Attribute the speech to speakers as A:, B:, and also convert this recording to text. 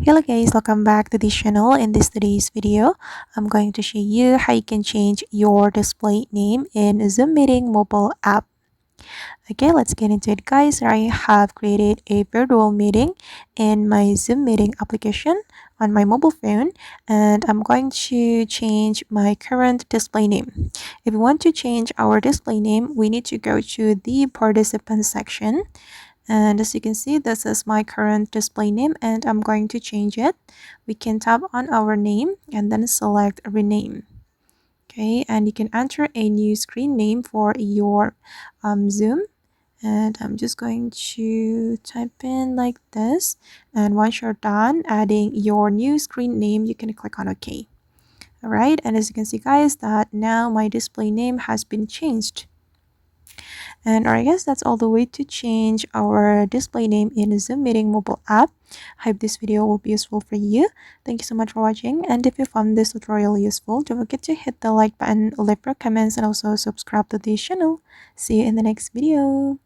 A: Hello guys, welcome back to this channel. In today's video, I'm going to show you how you can change your display name in Zoom Meeting mobile app. Okay, let's get into it guys. I have created a virtual meeting in my Zoom Meeting application on my mobile phone, and I'm going to change my current display name. If we want to change our display name, we need to go to the participant section, and as you can see, this is my current display name and I'm going to change it. We can tap on our name and then select rename. Okay, and you can enter a new screen name for your Zoom, and I'm just going to type in like this. And once you're done adding your new screen name, you can click on OK. All right, and as you can see guys, that now my display name has been changed. And I guess that's all the way to change our display name in Zoom Meeting mobile app. I hope this video will be useful for you. Thank you so much for watching. And if you found this tutorial useful, don't forget to hit the like button, leave your comments, and also subscribe to this channel. See you in the next video.